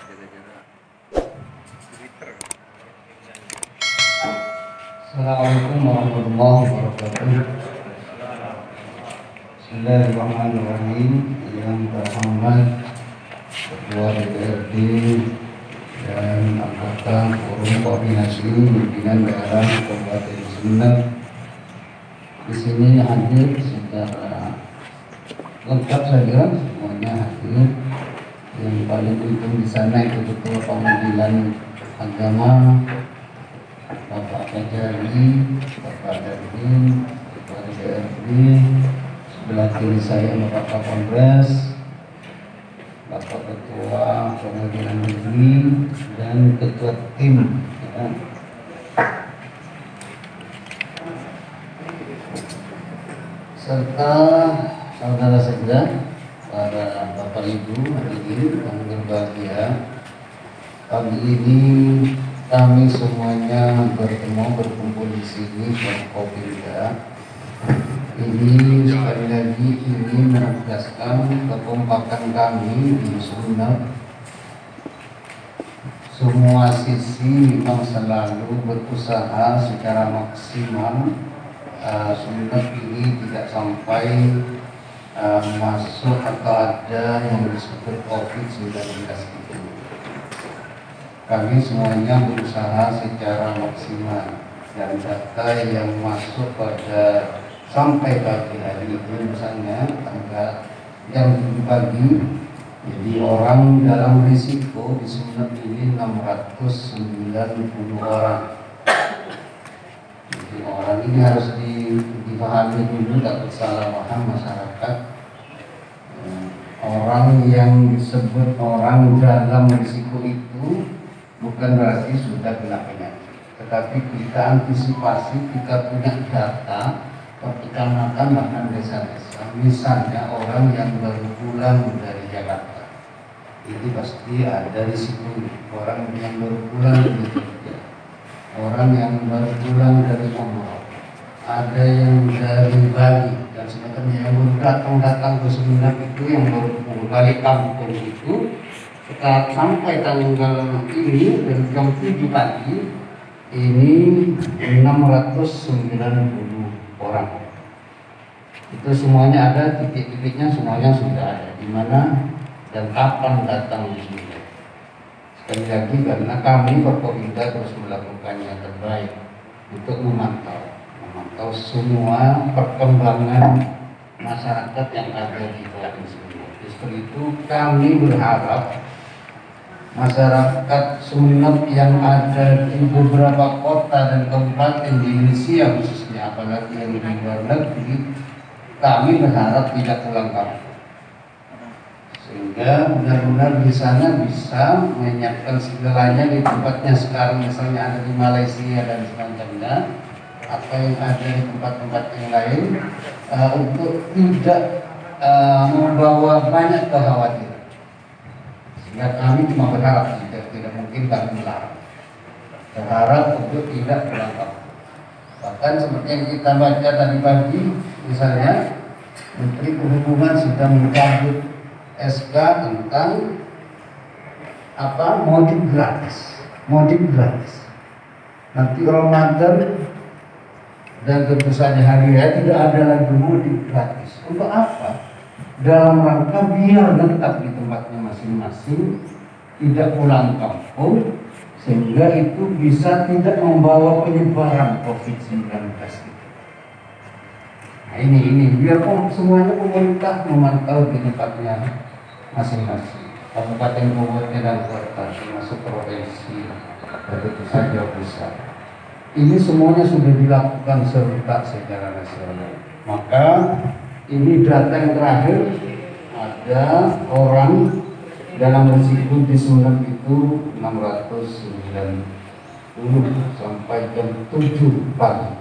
jaga jarak. Assalamualaikum warahmatullahi wabarakatuh. Bismillahirrahmanirrahim. Yang terhormat Ketua DPRD dan anggota Forum Koordinasi Pimpinan Daerah Kabupaten Sumeneb di sini hadir secara lengkap saja, semuanya hadir. Yang paling penting di sana itu Ketua Pengadilan Agama Bapak Kajari, Bapak Darwin, Ketua DPRD, sebelah kiri saya Bapak Kapolres, Bapak Ketua Pengadilan Negeri, dan Ketua Tim. Ya. Serta saudara-saudara, para Bapak Ibu hadirin yang berbahagia, pagi ini kami semuanya berkumpul di sini Forkopimda. Ini sekali lagi ingin menegaskan kekompakan kami di Sumeneb. Semua sisi memang selalu berusaha secara maksimal Sumeneb ini tidak sampai masuk atau ada yang disebut COVID-19 itu. Kami semuanya berusaha secara maksimal, dan data yang masuk pada sampai pagi hari itu misalnya tanggal jam 7 pagi, jadi orang dalam risiko di Sumeneb ini 690 orang. Jadi orang ini harus dipahami dulu, tak salah paham masyarakat. Orang yang disebut orang dalam risiko itu bukan berarti sudah kena penyakit, tetapi kita antisipasi, kita punya data per kecamatan bahkan desa-desa. Misalnya orang yang baru pulang dari Jakarta, ini pasti ada risiko. Orang yang baru pulang dari Jogja, orang yang baru pulang dari Umroh, ada yang dari Bali dan sebagainya, yang baru datang ke Sumeneb itu, yang baru balik kampung itu. Setelah sampai tanggal ini dari jam 7 pagi ini 690 orang. Itu semuanya ada, titik-titiknya semuanya sudah ada, di mana dan kapan datang di sini. Sekali lagi, karena kami Forkopimda terus melakukan yang terbaik untuk memantau semua perkembangan masyarakat yang ada di provinsi ini. Justru itu kami berharap masyarakat Sumeneb yang ada di beberapa kota dan kabupaten di Indonesia khususnya, apalagi yang di luar negeri, kami berharap tidak pulang kampung, sehingga benar-benar di sana bisa menyiapkan segalanya di tempatnya sekarang, misalnya ada di Malaysia dan semacamnya, atau yang ada di tempat-tempat yang lain, untuk tidak membawa banyak kekhawatiran. Ya, kami cuma berharap, tidak mungkin kami melarang. Berharap untuk tidak pulang kampung. Bahkan seperti yang kita baca tadi pagi, misalnya Menteri Perhubungan sudah mencabut SK tentang mudik gratis. Nanti Ramadan dan tentu saja hari raya tidak ada lagi mudik gratis. Untuk apa? Dalam rangka biar tetap di tempatnya masing-masing, tidak pulang kampung, sehingga itu bisa tidak membawa penyebaran COVID-19 itu. Nah ini biar semuanya pemerintah memantau di tempatnya masing-masing, kabupaten kota dan kota, termasuk provinsi, dan tentu saja pusat. Ini semuanya sudah dilakukan serentak secara nasional. Maka ini data yang terakhir, ada orang dalam risiko di Sumeneb itu 690 sampai jam 7 pagi.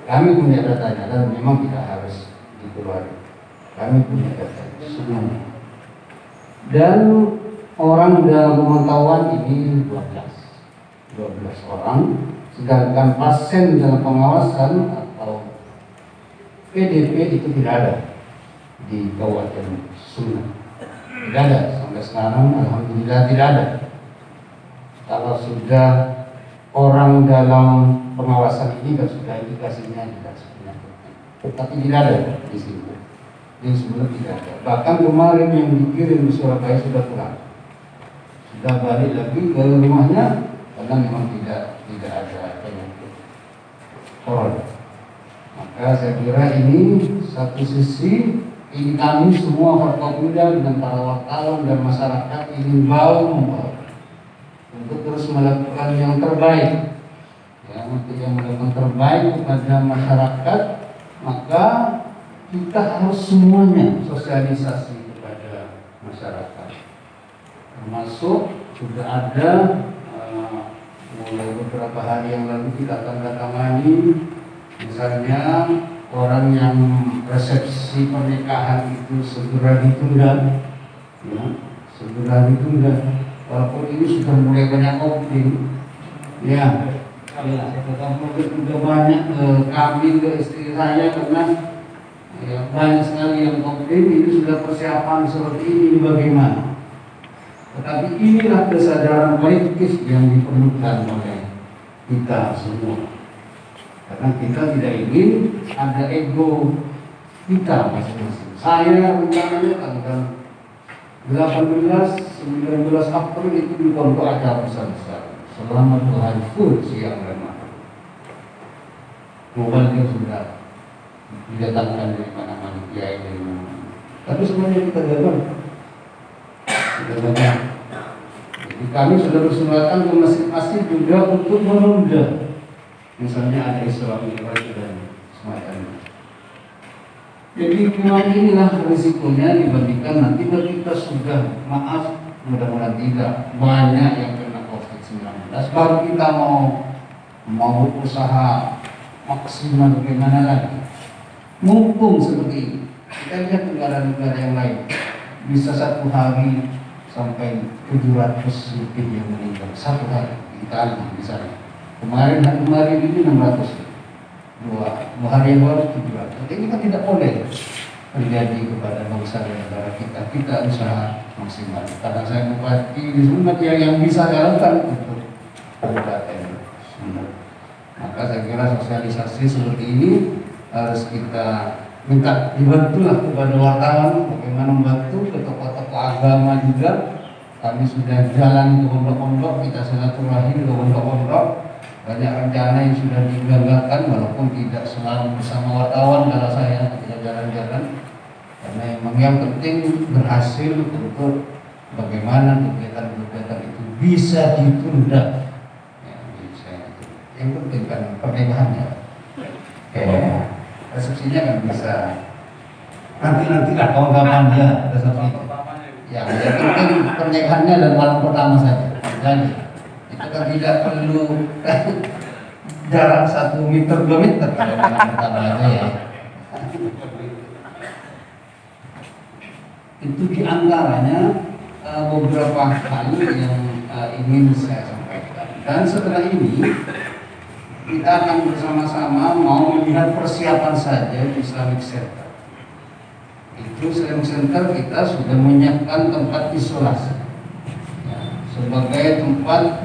Kami punya datanya dan memang tidak harus dikeluarkan. Kami punya datanya semuanya. Dan orang dalam pemantauan ini 12 orang, sedangkan pasien dalam pengawasan atau PDP itu tidak ada di Kabupaten Sumeneb. Tidak ada sampai sekarang, alhamdulillah tidak ada. Kalau sudah orang dalam pengawasan ini kan sudah indikasinya tidak sebenarnya, tapi tidak ada di sini. Ini sebenarnya tidak ada. Bahkan kemarin yang dikirim di Surabaya sudah pulang, sudah balik lagi ke rumahnya karena memang tidak ada penyakit corona. Maka saya kira ini satu sisi ini kami semua Forkopimda dengan para wartawan dan masyarakat ingin membawa untuk terus melakukan yang terbaik, ya, untuk yang melakukan terbaik kepada masyarakat. Maka kita harus semuanya sosialisasi kepada masyarakat, termasuk sudah ada mulai beberapa hari yang lalu kita tanda tangani, misalnya orang yang resepsi pernikahan itu segera ditunda, ya, segera ditunda. Walaupun ini sudah mulai banyak komplain, ya, sudah banyak kami ke istri saya karena ya, banyak sekali yang komplain ini sudah persiapan seperti ini bagaimana. Tetapi inilah kesadaran politis yang diperlukan oleh kita semua. Karena kita tidak ingin ada ego kita masing-masing. Saya rencananya tanggal 18-19 April itu di pondok acara besar-besar selama 2 hari full siang dan malam. Mobilnya sudah didatangkan dari mana-mana, kiai dari mana. Tapi semuanya kita gagal. Jadi kami sudah bersurat ke masjid-masjid juga untuk menunda. Misalnya ada Isra Mi'raj dan semacamnya. Jadi memang inilah risikonya dibandingkan nanti kita sudah, maaf, mudah-mudahan tidak banyak yang kena COVID-19. Baru kita mau usaha maksimal bagaimana lagi. Mumpung seperti ini, kita lihat negara-negara yang lain bisa 1 hari sampai 700 lebih yang meninggal 1 hari. Di Itali misalnya. Kemarin ini 600. 2 hari yang lalu 700. Ini kan tidak boleh terjadi kepada bangsa dan negara kita. Kita usaha maksimal. Karena saya bupati di Sumat yang bisa jalankan untuk kabupaten Sumat. Maka saya kira sosialisasi seperti ini harus kita minta dibantulah kepada wartawan, bagaimana membantu ke tokoh-tokoh agama juga. Kami sudah jalan ke pondok-pondok, kita silaturahim ke pondok-pondok. Banyak rencana yang sudah digagalkan walaupun tidak selalu bersama wartawan kalau saya tidak jalan-jalan. Karena yang penting berhasil untuk bagaimana kegiatan-kegiatan itu bisa ditunda. Ya, yang penting kan pernikahannya. Resepsinya kan bisa nanti-nantilah kawan-kawan ya resepsi. Yang penting pernikahannya dan malam pertama saja. Jadi itu kan tidak perlu jarak 1 meter 2 meter kalau malam pertama aja ya. Itu diantaranya beberapa hal yang ingin saya sampaikan. Dan setelah ini kita akan bersama-sama mau melihat persiapan saja di Islamic Center. Itu Islamic Center kita sudah menyiapkan tempat isolasi ya, sebagai tempat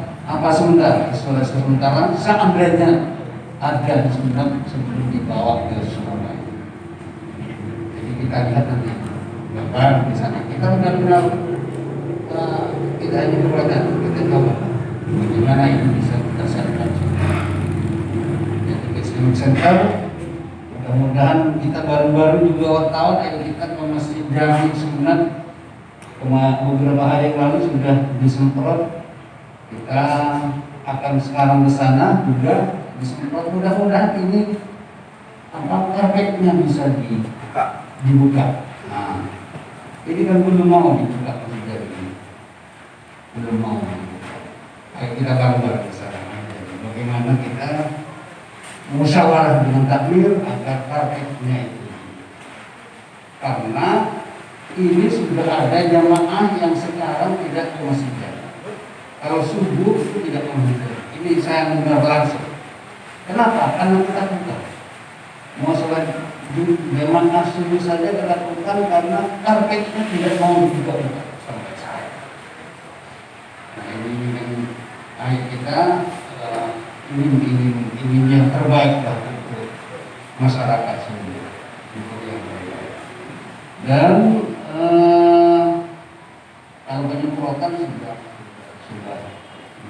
sementara isolasi sementara seandainya ada di Sumedang sebelum dibawa ke Surabaya. Jadi kita lihat nanti gambar di sana. Kita benar-benar tidak hanya berwajah, kita coba bagaimana ini bisa kita siapkan. Islamic Center, mudah-mudahan kita baru-baru juga wartawan kita ke Masjid Jami Sunan beberapa hari yang lalu sudah disemprot. Kita akan sekarang ke sana juga disemprot. Mudah-mudahan ini karpetnya bisa dibuka. Nah, ini kan belum mau dibuka Masjid ini, belum mau. Ayo kita gambar ke sana. Bagaimana kita musyawarah dengan takmir agar karpetnya itu, karena ini sudah ada jamaah yang sekarang tidak ke masjid. Kalau subuh itu tidak ke masjid. Ini saya mendengar langsung. Kenapa? Karena kita buka mau sholat Memang asli saja dilakukan karena karpetnya tidak mau dibuka sampai sekarang. Nah ini yang ayat kita ingin yang terbaik lah untuk masyarakat sendiri, untuk yang terbaik. Dan kalau penyemprotan sudah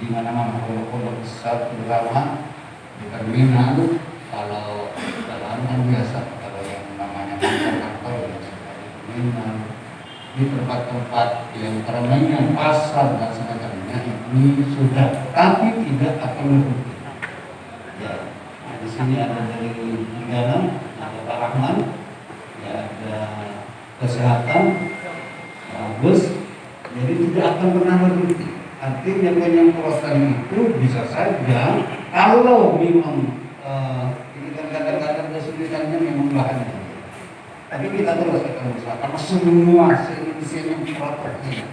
di mana-mana, pondok besar terutama di terminal, kalau dalam kan biasa, kalau yang namanya kantor-kantor yang sudah di terminal, di tempat-tempat yang keramaian, pasar dan semacamnya ini sudah, tapi tidak akan berhenti. Ya, nah, di sini ada dari negara, ada Pak Rahman, ya, ada kesehatan, bagus, jadi tidak akan pernah berhenti. Artinya penyemprotan itu bisa saja kalau memang ini kan kadang-kadang kesulitannya memang bahannya. Tapi kita terus akan berusaha karena semua se-Indonesia yang properti,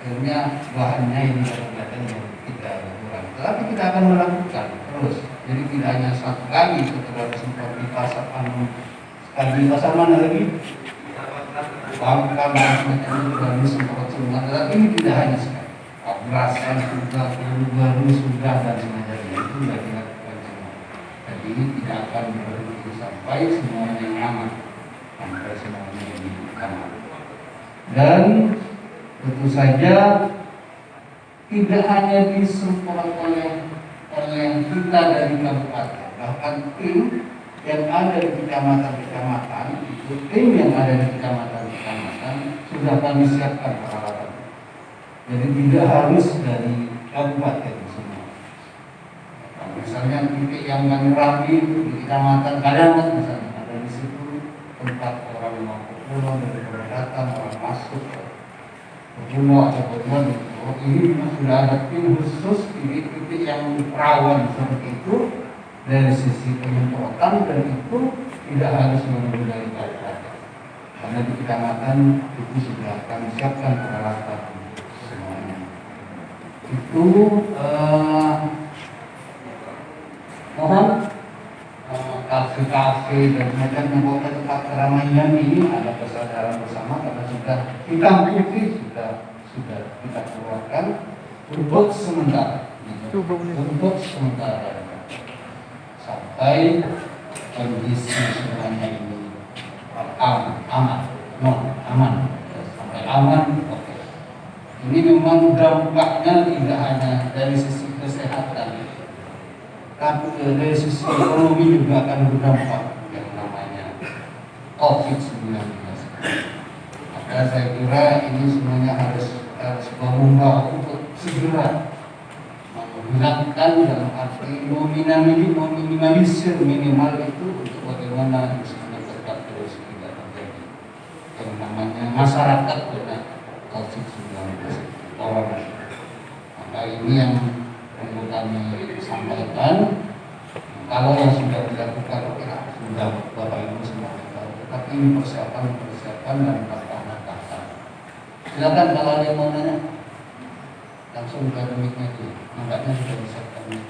akhirnya bahannya ini kadang-kadang yang kita kurang. Tapi kita akan melakukan terus. Jadi tidak hanya satu kali setelah sempat di pasar sekali di pasar mana lagi? Bangka dan semacamnya juga disemprot semua. Tetapi ini tidak hanya sekali. Belasan sudah, baru sudah dan semacamnya itu sudah dilakukan semua. Jadi tidak akan berhenti sampai semuanya aman, sampai semuanya ini aman. Dan tentu saja tidak hanya disemprot oleh kita dari kabupaten, bahkan tim yang ada di kecamatan-kecamatan, itu tim yang ada di kecamatan-kecamatan sudah kami siapkan peralatan. Jadi tidak harus dari kabupaten semua. Nah, misalnya titik yang kami rapi di kecamatan Kadangan misalnya, ada di situ tempat orang mau ke pulau, dari pulau datang, orang masuk ke pulau atau ke pulau. Ini memang sudah ada tim khusus di titik yang rawan seperti itu dari sisi penyemprotan, dan itu tidak harus menunggu dari kabupaten. Karena di kecamatan itu sudah kami siapkan peralatan semuanya. Itu mohon kafe-kafe dan macam tempat keramaian ini ada kesadaran bersama karena sudah hitam putih sudah kita keluarkan untuk sementara, sampai kondisi semuanya ini aman, sampai aman. Oke. Ini memang dampaknya tidak hanya dari sisi kesehatan, tapi dari sisi ekonomi juga akan berdampak yang namanya COVID-19. Maka saya kira ini semuanya harus membawa untuk segera menghilangkan, dalam arti meminimalisir minimal itu untuk bagaimana misalnya tetap terus tidak terjadi yang namanya masyarakat kena COVID-19 corona. Maka ini yang perlu kami sampaikan. Kalau yang sudah dilakukan sudah Bapak Ibu semua tahu, tetapi ini persiapan dan langkah-langkah. Silakan kalau ada yang mau nanya, langsung ke mic-nya dulu. Nampaknya sudah bisa kami.